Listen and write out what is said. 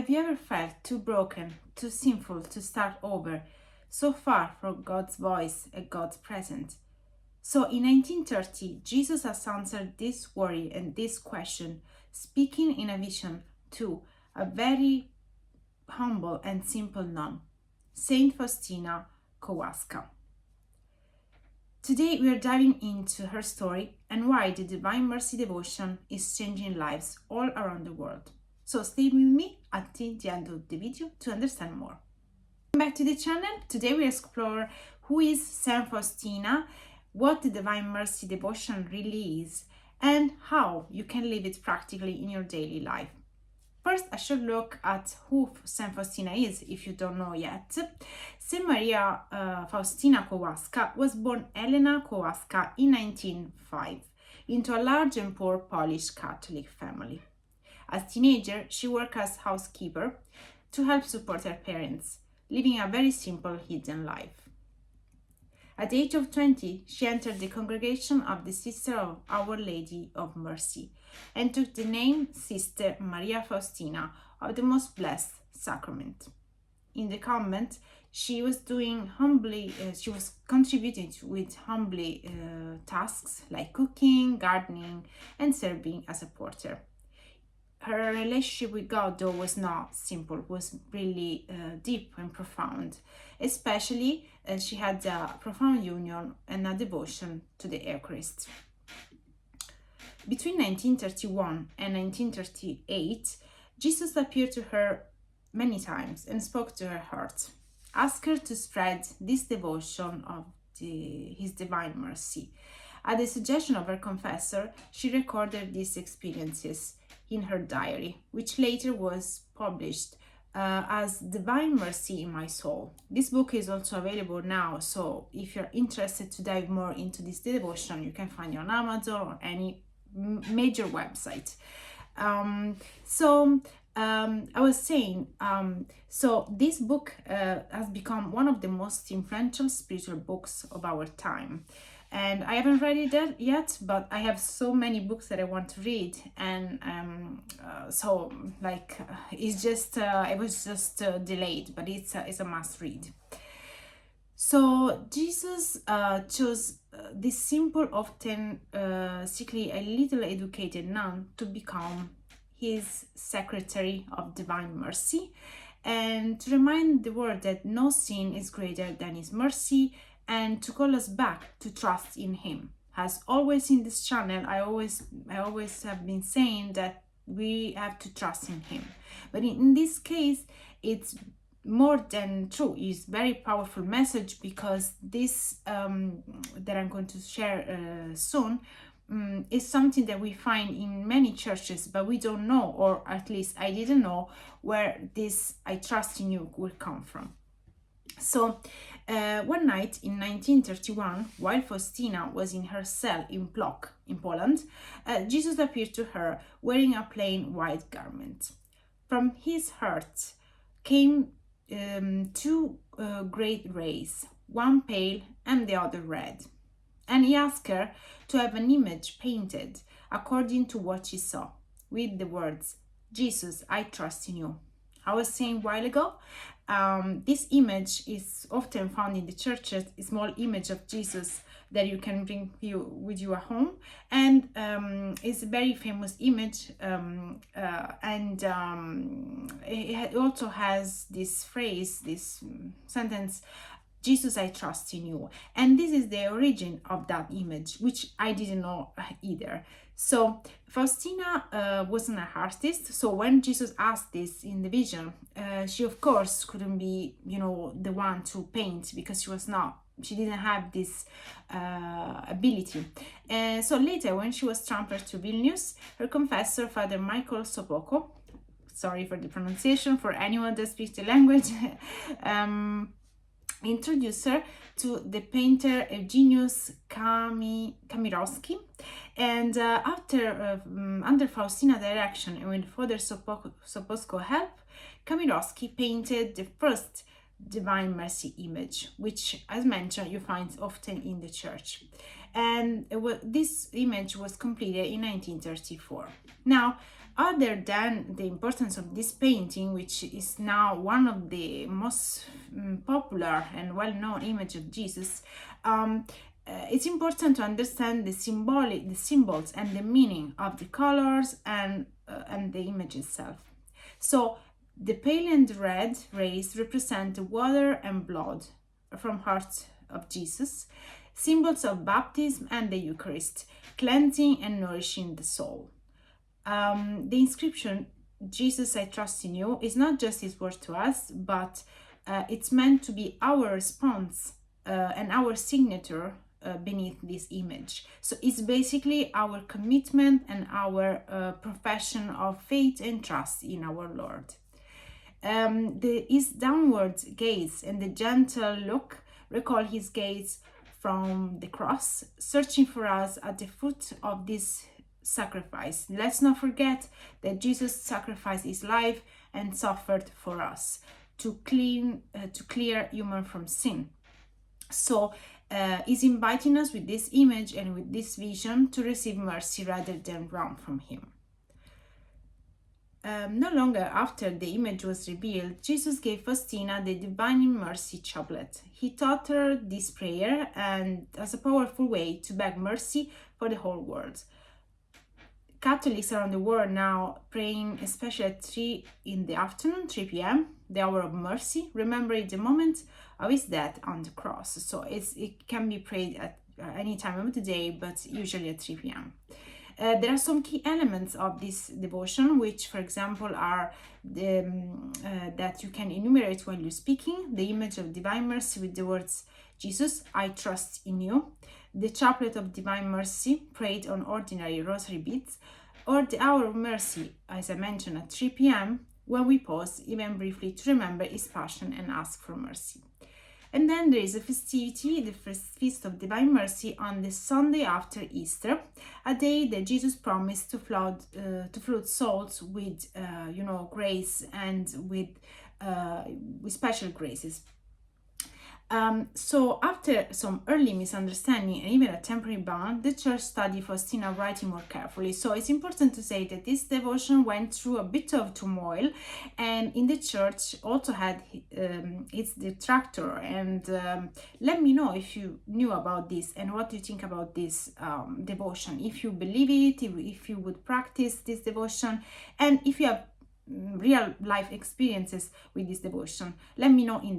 Have you ever felt too broken, too sinful to start over, so far from God's voice and God's presence? So in 1930, Jesus has answered this worry and this question, speaking in a vision to a very humble and simple nun, Saint Faustina Kowalska. Today we are diving into her story and why the Divine Mercy devotion is changing lives all around the world. So stay with me until the end of the video to understand more. Welcome back to the channel. Today we explore who is Saint Faustina, what the Divine Mercy devotion really is, and how you can live it practically in your daily life. First, a short look at who Saint Faustina is, if you don't know yet. Saint Maria Faustina Kowalska was born Elena Kowalska in 1905 into a large and poor Polish Catholic family. As a teenager, she worked as housekeeper to help support her parents, living a very simple, hidden life. At the age of 20, she entered the congregation of the Sister of Our Lady of Mercy and took the name Sister Maria Faustina of the Most Blessed Sacrament. In the convent, she was contributing with humbly tasks like cooking, gardening, and serving as a porter. Her relationship with God, though, was not simple, was really deep and profound. Especially, she had a profound union and a devotion to the Eucharist. Between 1931 and 1938, Jesus appeared to her many times and spoke to her heart, asked her to spread this devotion of His Divine Mercy. At the suggestion of her confessor, she recorded these experiences in her diary, which later was published as Divine Mercy in My Soul. This book is also available now, so if you're interested to dive more into this devotion, you can find it on Amazon or any major website. I was saying, so this book has become one of the most influential spiritual books of our time. And I haven't read it yet, but I have so many books that I want to read, and it was just delayed, but it's a must read. So Jesus chose this simple, often sickly, a little educated nun to become his secretary of Divine Mercy, and to remind the world that no sin is greater than his mercy, and to call us back to trust in him. As always in this channel, I always have been saying that we have to trust in him. But in this case, it's more than true. It's a very powerful message, because this that I'm going to share soon is something that we find in many churches, but we don't know, or at least I didn't know, where this "I trust in you" would come from. So one night in 1931, while Faustina was in her cell in Plock in Poland, Jesus appeared to her wearing a plain white garment. From his heart came two great rays, one pale and the other red. And he asked her to have an image painted according to what she saw, with the words, "Jesus, I trust in you." I was saying a while ago, this image is often found in the churches, a small image of Jesus that you can bring with you at home, and it's a very famous image, it also has this phrase, this sentence, "Jesus, I trust in you." And this is the origin of that image, which I didn't know either. So Faustina wasn't an artist, so when Jesus asked this in the vision, she of course couldn't be, the one to paint, because she didn't have this ability. So later, when she was transferred to Vilnius, her confessor, Father Michael Sopoko, sorry for the pronunciation for anyone that speaks the language, introduced her to the painter Eugeniusz Kamirowski, and under Faustina's direction and with Father Soposko's help, Kamirowski painted the first Divine Mercy image, which, as mentioned, you find often in the church. And this image was completed in 1934. Now, Other than the importance of this painting, which is now one of the most popular and well-known image of Jesus, it's important to understand the symbols and the meaning of the colors and the image itself. So the pale and red rays represent the water and blood from heart of Jesus, symbols of baptism and the Eucharist, cleansing and nourishing the soul. The inscription, Jesus, I trust in you, is not just his word to us, but it's meant to be our response and our signature beneath this image. So it's basically our commitment and our profession of faith and trust in our Lord. His downward gaze and the gentle look recall his gaze from the cross, searching for us at the foot of this sacrifice. Let's not forget that Jesus sacrificed his life and suffered for us to clear human from sin. So he's inviting us with this image and with this vision to receive mercy rather than run from him. No longer after the image was revealed, Jesus gave Faustina the Divine Mercy chaplet. He taught her this prayer and as a powerful way to beg mercy for the whole world. Catholics around the world now praying, especially at 3 in the afternoon, 3 p.m., the hour of mercy, remembering the moment of his death on the cross. So it can be prayed at any time of the day, but usually at 3 p.m. There are some key elements of this devotion, which, for example, are that you can enumerate while you're speaking: the image of Divine Mercy with the words, Jesus, I trust in you; the chaplet of Divine Mercy prayed on ordinary rosary beads; or the hour of mercy, as I mentioned, at 3 p.m., when we pause even briefly to remember his passion and ask for mercy. And then there is a festivity, the first Feast of Divine Mercy, on the Sunday after Easter, a day that Jesus promised to flood souls with, grace and with special graces. So after some early misunderstanding and even a temporary ban, the church studied Faustina writing more carefully. So it's important to say that this devotion went through a bit of turmoil, and in the church also had its detractor. And let me know if you knew about this and what you think about this devotion. If you believe it, if you would practice this devotion, and if you have real life experiences with this devotion, let me know in